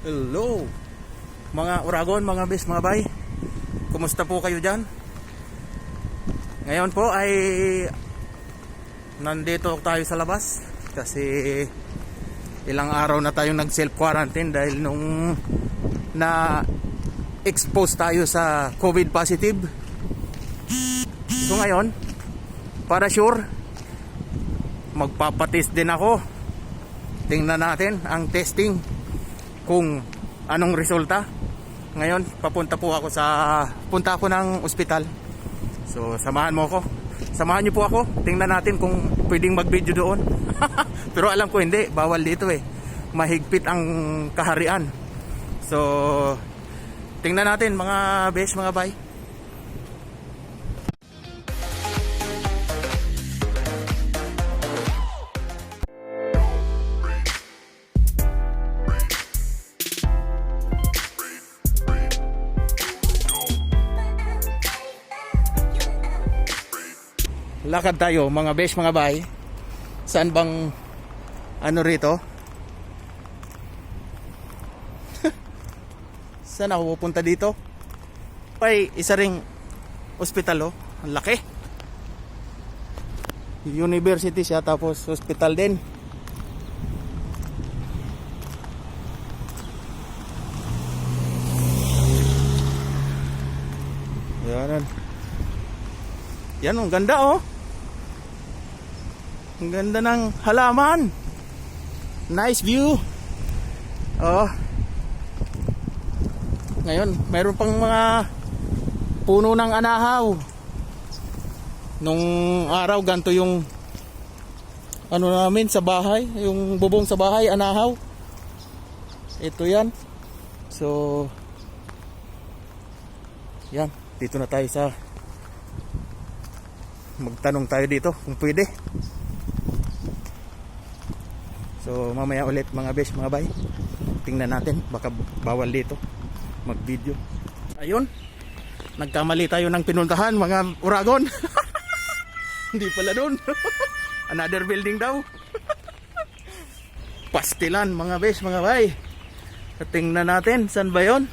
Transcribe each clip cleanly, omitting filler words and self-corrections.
Hello mga Uragon, mga bes, mga bay. Kumusta po kayo dyan? Ngayon po ay nandito tayo sa labas kasi ilang araw na tayong nag self quarantine dahil nung na expose tayo sa COVID positive. So ngayon, para sure, magpapatest din ako. Tingnan natin ang testing kung anong resulta. Ngayon punta ako ng ospital. So samahan mo ako, samahan niyo po ako. Tingnan natin kung pwedeng mag video doon. Pero alam ko hindi, bawal dito mahigpit ang kaharian. So tingnan natin mga besh, mga bay. Lakad tayo mga besh, mga bay. Saan bang ano rito? Saan ako pupunta dito? Ay, isa ring ospital ang laki. University siya tapos hospital din. Yan, ang ganda Ang ganda ng halaman. Nice view. Ngayon, mayroon pang mga puno ng anahaw. Nung araw, ganito yung ano namin sa bahay, yung bubong sa bahay, anahaw. Ito yan. So, yan. Dito na tayo sa magtanong tayo dito kung pwede. So mamaya ulit mga besh, mga bay. Tingnan natin, baka bawal dito mag video. Ayun, nagkamali tayo ng pinuntahan mga Uragon. Hindi pala doon. Another building daw. Pastilan mga besh, mga bay. Tingnan natin, saan ba yun?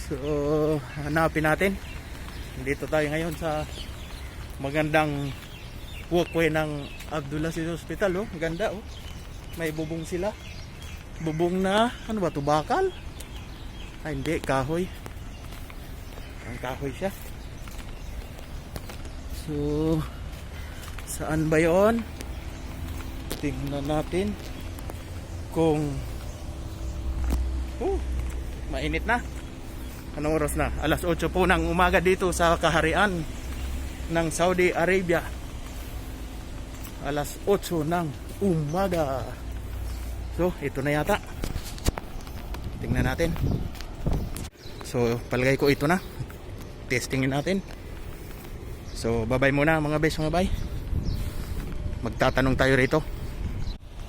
So hanapin natin. Dito tayo ngayon sa magandang walkway ng Abdulaziz Hospital. Ganda may bubong sila. Bubong na ano ba to, bakal? Ay hindi, kahoy. Ang kahoy siya. So saan ba yon? Tingnan natin kung mainit na. Anong oras na? Alas 8 po ng umaga dito sa kaharian ng Saudi Arabia. Alas 8 ng umaga. So, ito na yata. Tingnan natin. So, palagay ko ito na. Testingin natin. So, bye-bye muna mga besh, mga bay. Magtatanong tayo rito.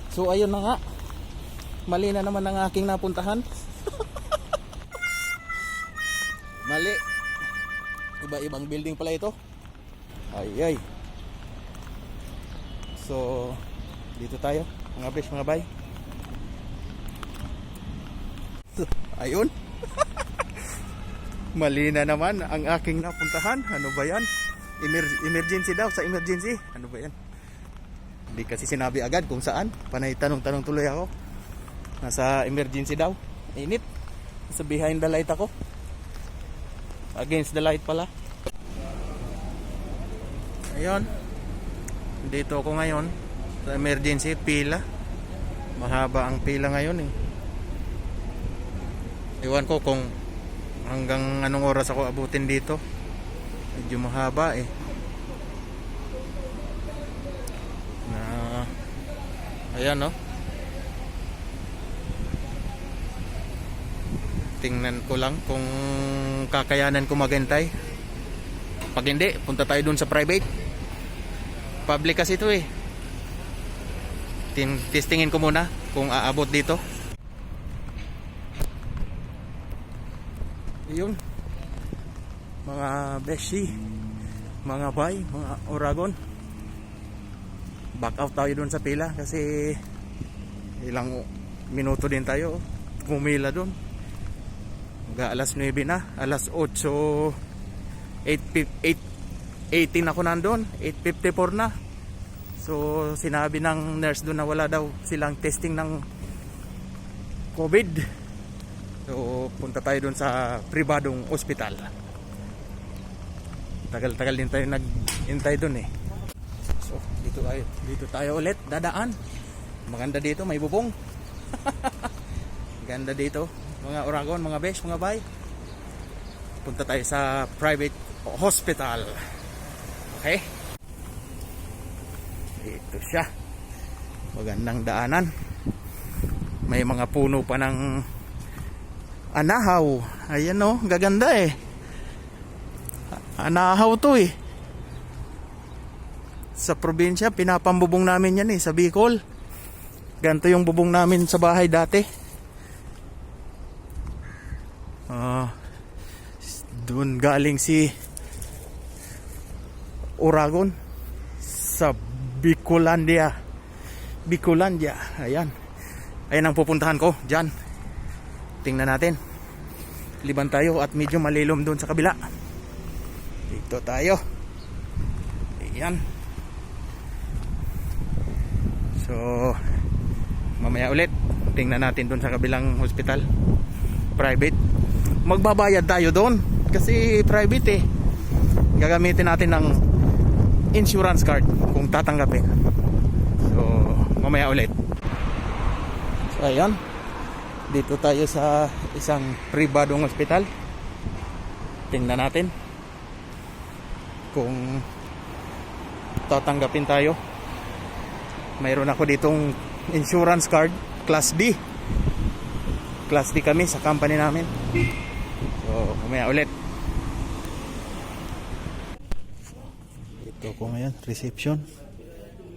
So, ayun na nga. Mali na naman ang aking napuntahan. Mali. Iba-ibang building pala ito. Ay. So, dito tayo. Mga besh, mga bay. Ayun. Mali na naman ang aking napuntahan. Ano ba yan? Emergency daw, sa emergency. Ano ba yan? Hindi kasi sinabi agad kung saan. Panay tanong-tanong tuloy ako. Nasa emergency daw. Init. Nasa behind the light ako. Against the light pala. Ayun. Dito ako ngayon sa emergency, pila. Mahaba ang pila ngayon Iwan ko kung hanggang anong oras ako abutin dito. Medyo mahaba Ayan tingnan ko lang kung kakayanan ko maghintay. Pag hindi, punta tayo dun sa private. Public kasi ito Testingin ko muna kung aabot dito. Yun mga beshi, mga bay, mga Uragon, back out tayo dun sa pila kasi ilang minuto din tayo. Pumila doon. Hanggang alas 9 na. Alas 8, 8:18 ako nandun. 8:54 na. So sinabi ng nurse doon na wala daw silang testing ng COVID. So punta tayo doon sa pribadong ospital. Tagal-tagal din tayo nag-intay doon eh. So dito tayo ulit dadaan. Maganda dito, may bubong. Ganda dito, mga Oragon, mga besh, mga bay. Punta tayo sa private hospital. Okay? Ito siya. Magandang daanan. May mga puno pa ng anahaw. Ayan o, gaganda eh. Anahaw to eh. Sa probinsya, pinapambubong namin yan eh, sa Bicol. Ganito yung bubong namin sa bahay dati. Doon galing si Oragon sa Bicolandia. Ayan. Ayan ang pupuntahan ko dyan. Tingnan natin. Liban tayo at medyo malilom doon sa kabila. Dito tayo. Ayan. So mamaya ulit tingnan natin doon sa kabilang hospital, private. Magbabayad tayo doon kasi private eh. Gagamitin natin ng insurance card kung tatanggapin. So mamaya ulit. So ayan, dito tayo sa isang pribadong hospital. Tingnan natin kung tatanggapin tayo. Mayroon ako ditong insurance card, Class D. Class D kami sa company namin. So, kumaya ulit. Ito ko ngayon, reception.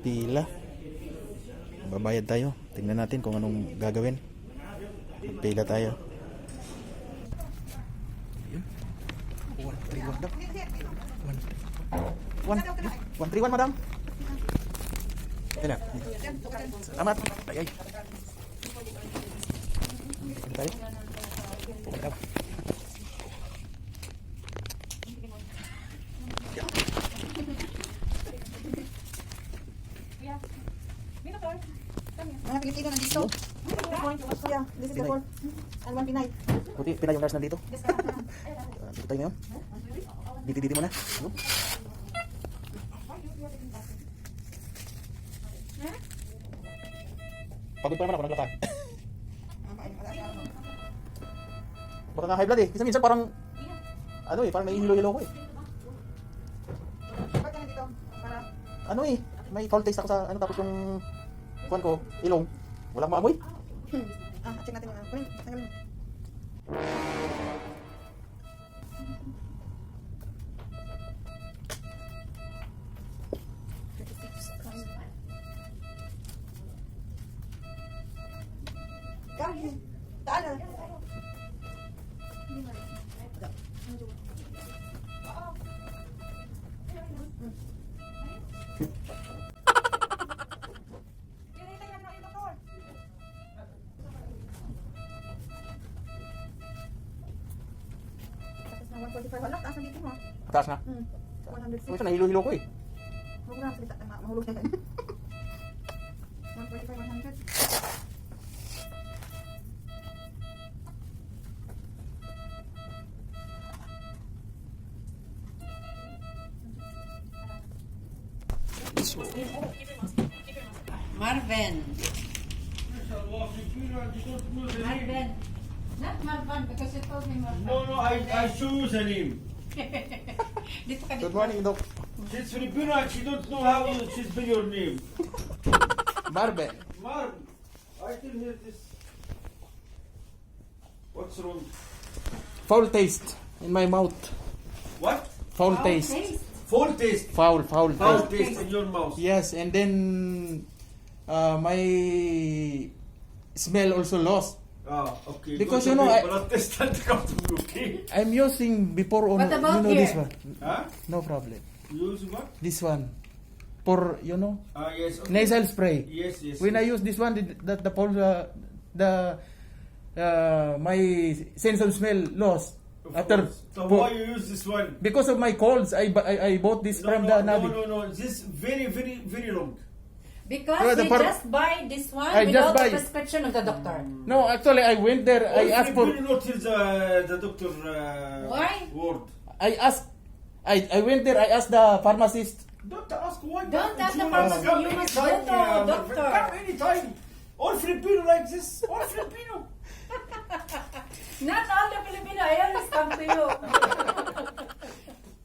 Pila. Babayad tayo. Tingnan natin kung anong gagawin. Pila tayo. 131 daw. 131 madam. Ayan. Salamat. Ay. Tayo. Pumadaw. Mga Pilipino nandito. Kuya, this is the call. And one Pinay. Buti, Pinay yung nurse nandito. Dito tayo ngayon. Diti-diti mo na. Pagod pa naman ako naglakad. Baka nga high blood eh. Kasi minsan parang ano eh, parang nahihilo-hilo ko eh. Ba't ka nandito? Para? Ano eh, may foul taste ako sa ano, tapos yung kuwan ko, ilong. Walang maamoy. Check natin yung kunin. Tanggalin. Kahit. Taan na. Tapos na 145. Wala, taas na dito mo. Taas na. 106. Minsan nahilo-hilo ko eh. Huwag na, salita na, mahulog na yan. 145, 100. Marvin. Marvin. Not Marvin because you told me Marvin. No, I show you the name. Dito ka Good dito. morning, Doc. She's Filipino and she don't know how to spell your name. Barbe. Marv, I can hear this. What's wrong? Foul taste in my mouth. What? Foul Oh, taste. Foul taste. Foul Foul taste. taste in your mouth. Yes, and then my smell also lost. Ah, okay. Because, Go you to know, the I- blood test and come to me, okay? I'm using before on, What about you know, this here? one. Huh? No problem. You use what? This one. For, you know, Ah, yes. Okay. nasal spray. Yes, yes. When I yes. use this one, the the my sense of smell lost Of after course. So why you use this one? because of my colds. I bought this from the Nabi. No. This very, very, very long. Because Well, the he par- just buy this one I just without buy- the prescription of the doctor. No, actually I went there. I asked for. You not hear the doctor Why? word. I asked. I went there. I asked the pharmacist. Don't ask why. Don't ask the You pharmacist, come you must anytime, go to yeah, doctor. Come anytime. All Filipino like this. All Filipino. Not all the Filipino, I always come to you.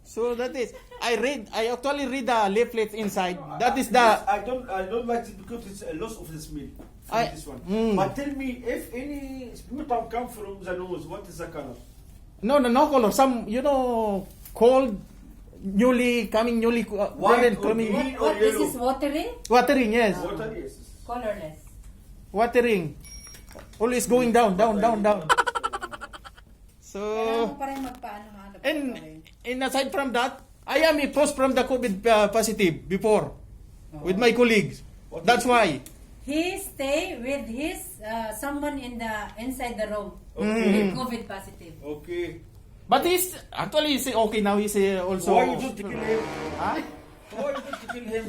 So that is. I actually read the leaflets inside. That is the. I don't like it because it's a loss of the smell. From I- this one. Mm. But tell me, if any sputum come from the nose, what is the color? No color. Some cold, newly coming, White or coming. green? What, this is watery? Watering, yes. Water, yes. Colorless. Watering. Always going down. So. Kailangan mo pa rin magpaano-ano. And aside from that, I am exposed from the COVID positive before with my colleagues. That's why. He stay with his someone inside the room Okay. with COVID positive. Okay. But he's okay now. He's also. Why you don't kill him? Huh? Why you don't kill him?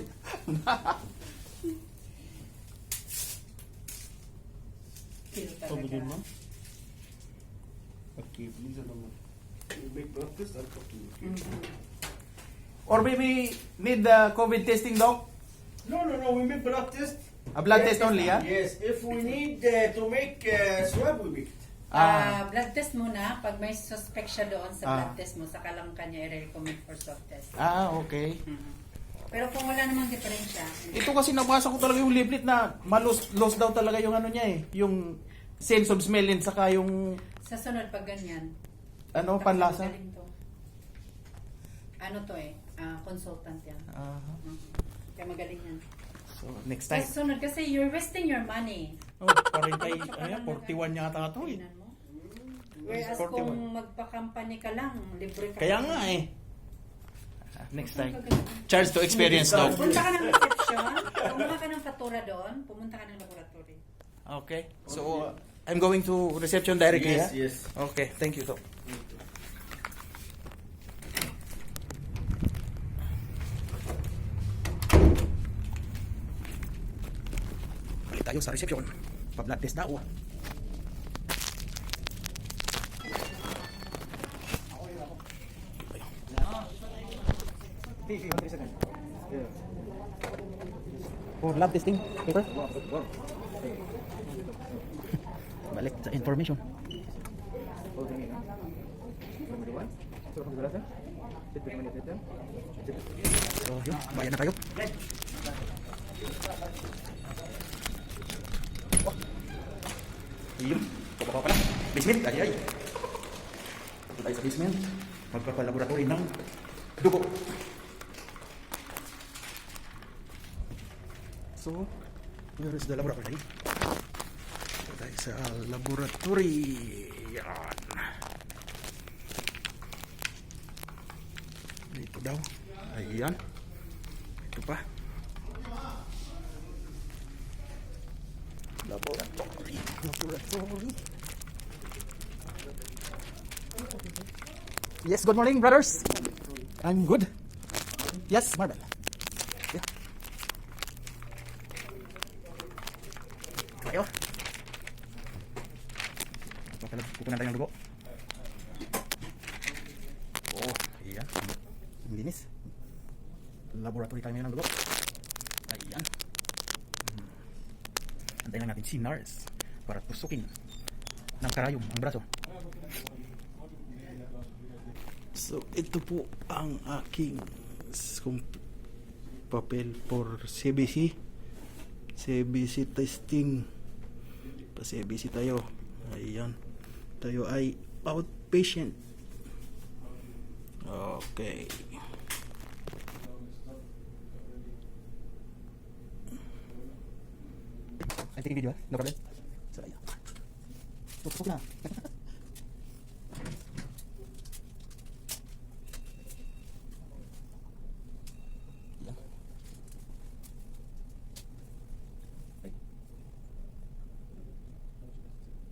Kill talaga. Okay, please naman. You make practice, I'll talk to you. Okay? Or maybe need the COVID testing, doc? No, we make blood test. A blood test only, yeah? Yes, if we need to make swab, we make it. Blood test muna. Pag may suspect siya doon sa blood test mo, saka lang kanya i-recommend for swab test. Okay. Pero kung wala namang diferensya, Ito kasi nabasa ko talaga yung leaflet na lost daw talaga yung ano niya eh. Yung sense of smell and saka yung sa sunod pag ganyan, panlasa. magaling to. Ano to consultant yan. Kaya magaling yan. So, next time. Sa sunod kasi you're wasting your money. 41 yata ito eh. Tingnan mo. Whereas 41. kung magpa-company ka lang, libre ka. Kaya nga eh. Next time. Charge to experience, doc. Punta ka ng reception, kumuha ka ng fatura doon, pumunta ka ng laboratory. Okay. So, I'm going to reception directly, Yes, yeah? yes. Okay, thank you, doc. Balik tayo sa reception. Pa-blood test daw. For lab testing paper. Balik sa information. So, yun. Bayan na tayo. Yun. Pababa pala. Basement. Ay. Ito tayo sa basement. Magpapalaboratory ng dugo. So, where is the laboratory? Ito tayo sa laboratory. Yan. Dito daw. Ayan. Ito pa. Laboratory. Yes, good morning, brothers. I'm good. Yes, Marvel. Yeah. Tayo. Kukunan tayo ng dugo. Oh, iya. Ang linis. Laboratory tayo ngayon ng dugo. Ayan. Antayin lang natin si nurse para tusukin ng karayom ang braso. So, ito po ang aking papel for CBC. CBC testing. Pa-CBC tayo. Ayan. Tayo ay outpatient. Okay. I'm taking video, no problem. So, ayan. Tutok na.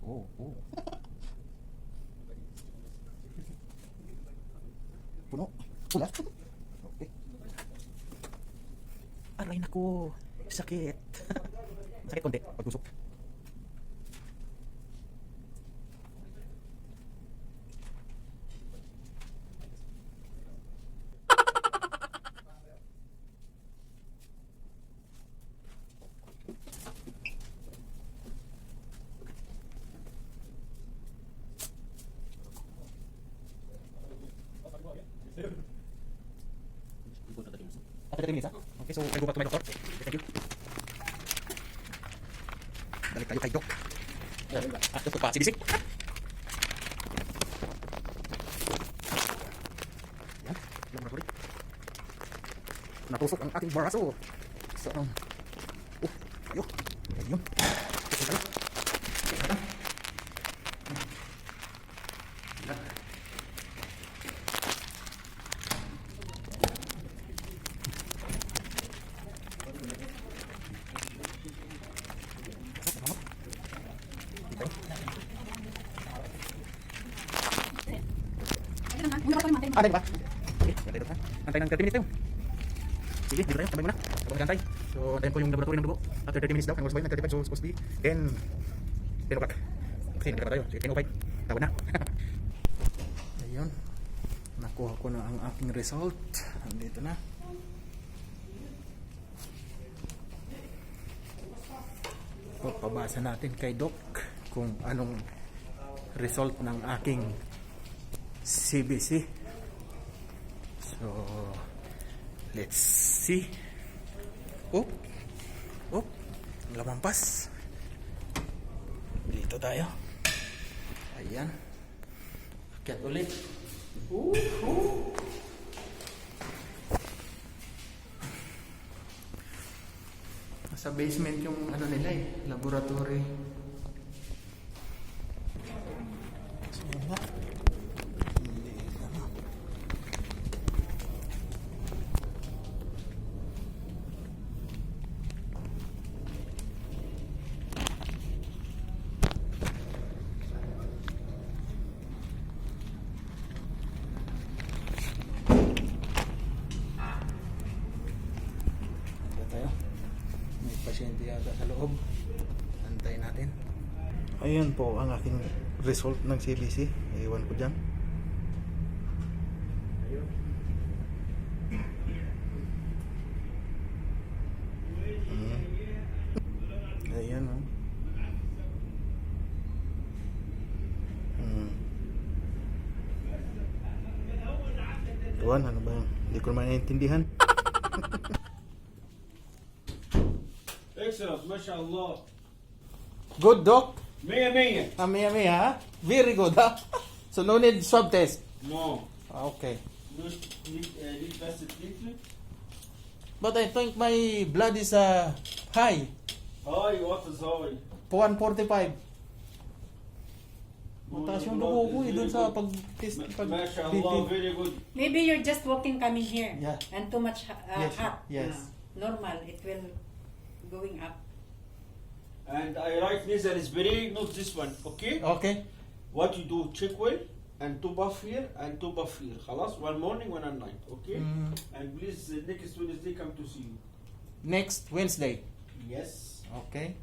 Oh, oh. Puno. Pula. Okay. Aray naku. Sakit. Sakit konti. Pagtusok. After 30 minutes, ha? Okay, so I go back to my doctor. Okay, thank you. Balik tayo kay Doc. Gusto pa, CBC. Yan, laboratory. Natusok ang ating braso. So, ayo. Ayun. Tusok tayo. Yan. Antay ba? Okay, antay doon ha. Antay ng 30 minutes tayo. Sige, dito tayo. Sabay muna. Sabay mag-antay. So, antayin ko yung laboratory ng dugo. After 30 minutes daw. Ang oras ba yun? 35. So, supposed to be 10 o'clock. Kasi, nagkata tayo. Sige, 10:05. Tawad na. Ayun. Nakuha ko na ang aking result. Andito na. Pabasa natin kay Doc kung anong result ng aking CBC. So, let's see. Oh, lamampas. Dito tayo. Ayan. Akyat ulit. Sa basement yung ano nila laboratory. So, pasyente yata sa loob. Antayin natin. Ayan po ang aking result ng CBC. Iwan ko dyan. Ayan o. Tuwan, ano ba yun? Hindi ko naman naiintindihan. Excellent, mashallah. Good, Doc. Mia mia. Mia, ha? Very good, ha? So, no need swab test. No. Okay. Need test it little. But I think my blood is high. Hi, what is high? 145. Mataas yung dugo ko dun sa pag-test. Mashallah, very good. Maybe you're just walking coming here. Yeah. And too much Yes, hot. yes. Normal. It will going up. And I write nasal spray, not this one, okay? Okay. What you do, check well, and two buff here, and two buff here. خلاص, one morning, one at night, okay? And please, next Wednesday, come to see you. Next Wednesday. Yes. Okay.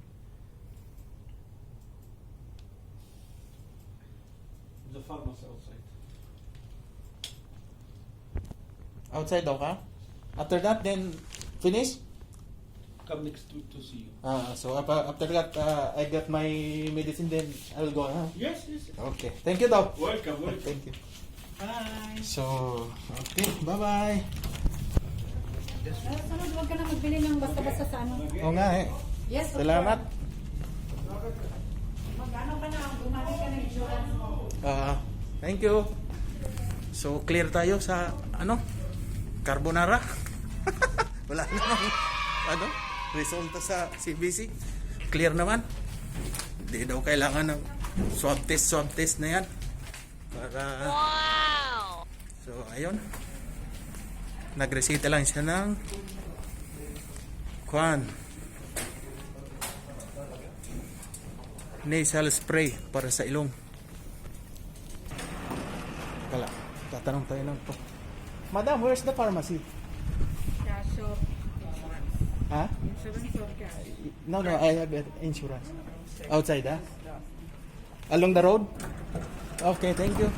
The pharmacy outside. Outside daw ka? After that, then finish? Come next week to see you. So after that, I got my medicine, then I will go, huh? Yes, yes. Okay. Thank you, Doc. Welcome, welcome. Thank you. Bye. So, okay. Bye-bye. Sunod, huwag ka na magbili ng basta-basta sa ano. Oo nga eh. Yes, of Salamat. course. Mag-ano ka na, bumalik ka ng insurance mo. Thank you. So, clear tayo sa, carbonara. Wala namang, resulta sa CBC. Clear naman. Hindi daw kailangan ng swab test na yan. Para, so, ayun. Nagresita lang siya ng nasal spray para sa ilong. Kala, tatanong tayo lang po. Madam, where's the pharmacy? Cash or Ha? insurance or cash? No, I have insurance. Outside, ha? Along the road? Okay, thank you.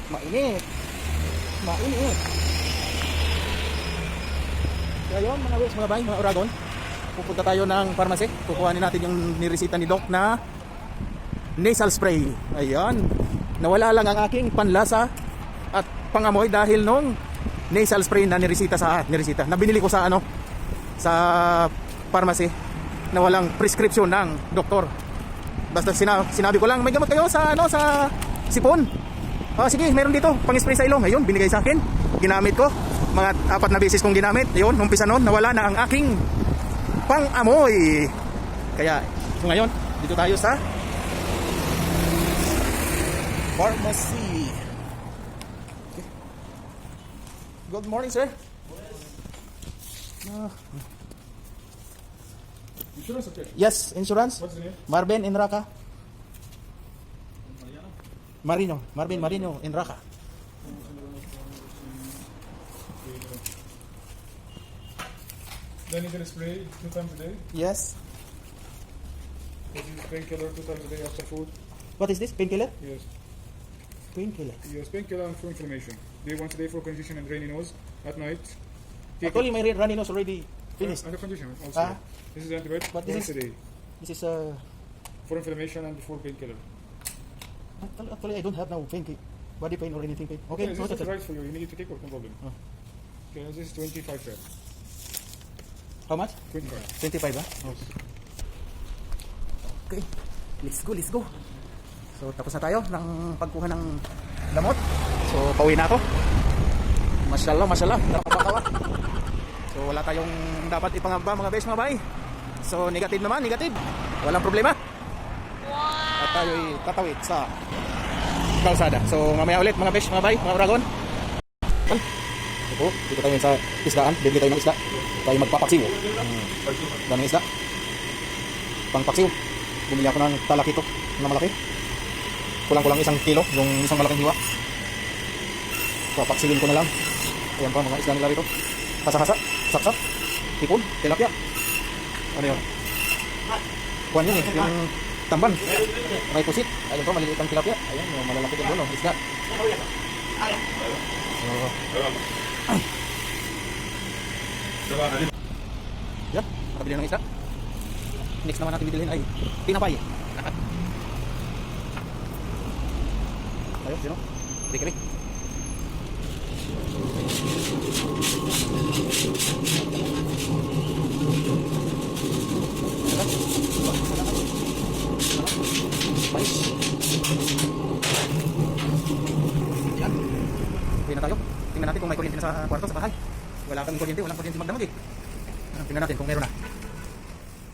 Mainit. Mainit. Kaya yun, mga boys, mga bay, mga Uragon. Pupunta tayo ng pharmacy. Kukuhanin natin yung niresita ni Doc na nasal spray. Ayan. Nawala lang ang aking panlasa at pangamoy dahil nung nasal spray na niresita na binili ko sa sa pharmacy na walang prescription ng doktor. Basta sinabi ko lang, may gamot kayo sa sa sipon. Sige, meron dito, pang-spray sa ilong. Ayun, binigay sa akin. Ginamit ko. Mga 4 na beses kong ginamit. Ayun, umpisa noon, nawala na ang aking pang-amoy. Kaya, so ngayon, dito tayo sa pharmacy. Okay. Good morning, sir. Insurance okay? Yes, insurance. What's the name? Marvin Inraka. Marvin Marino Inraka. Then you can spray 2 times a day. Yes. You use painkiller 2 times a day after food. What is this? Painkiller? Yes. Painkiller. You use painkiller and for inflammation. Day once a day for congestion and runny nose. At night. Actually, my runny nose already finished. Under condition also. Ah. This is antibiotic But this once is- a day. This is For inflammation and for painkiller. actually I don't have now body pain or anything pain. Okay, This noted, is sir. right for you. You need to take it, no problem. Oh. Okay, this is 25 rep. How much? 25. 25 ba? Okay. Let's go. So tapos na tayo ng pagkuha ng lamot. So pauwi na ako. Mashallah. Nakakatawa. So wala tayong dapat ipangamba mga bes, mga bay. So negative. Walang problema. At tayo'y tatawid sa kalsada. So mamaya ulit mga besh, mga bay, mga Uragon. Ito, dito tayo sa isdaan. Bibili tayo ng isda. Tayo magpapaksiw. Daming isda. Pangpaksiw. Bumili ako ng talakito na malaki. Kulang-kulang 1 kilo, yung isang malaking hiwa. Papaksiwin ko na lang. Ayan pa mga isda nila rito. Hasa-hasa, saksak, tipon, tilapia. Ano yun? Kuhan yun yung tamban. May pusit. Ayun pa, maliliit ang tilapia. Ayan, yung malalaki din doon, isda. Yan, nakabili ng isda. Next naman natin bibilhin ay tinapay. Ayo, sino? Bakery. Yan. Uwi na tayo. Tingnan natin kung may kuryente na sa kwarto, sa bahay. Wala kang kuryente, walang kuryente magdamag eh. Tingnan natin kung meron na.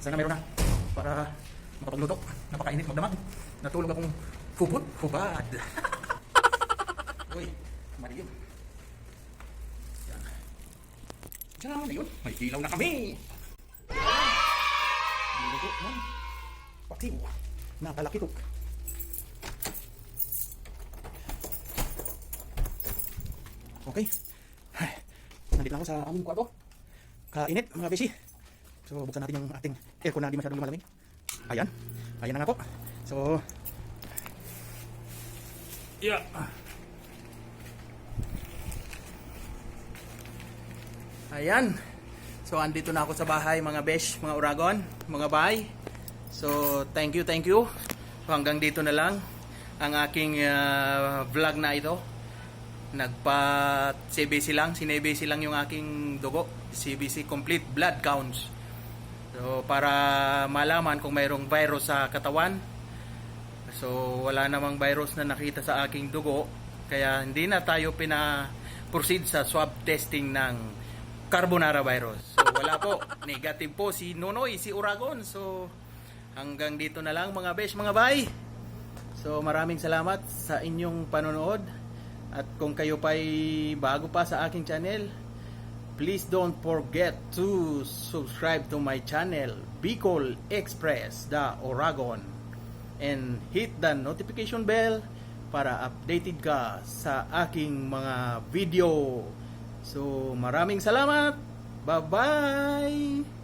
Sana meron na. Para makapagluto. Napakainit magdamag. Natulog akong hubad. Uy, mali yun. Yan. Diyan na yun. May ilaw na kami. Niluto ng paksiw. Nakalakitok. Okay. Ay, nandito na ako sa aming kwarto. Kainit mga besi. So buksan natin yung ating aircon na di masyadong lumalamig. Ayan. Ayan na nga po. So yeah. Ayan. So andito na ako sa bahay mga besh, mga Uragon, mga bay. So thank you. So, hanggang dito na lang ang aking vlog na ito. CBC lang yung aking dugo. CBC complete blood counts. So para malaman kung mayroong virus sa katawan. So wala namang virus na nakita sa aking dugo, kaya hindi na tayo proceed sa swab testing ng carbonara virus. So wala po, negative po si Nonoy, si Uragon. So hanggang dito na lang mga besh, mga bay. So maraming salamat sa inyong panonood. At kung kayo pa'y bago pa sa aking channel, please don't forget to subscribe to my channel, Bicol Express, the Oragon, and hit the notification bell para updated ka sa aking mga video. So maraming salamat. Bye-bye!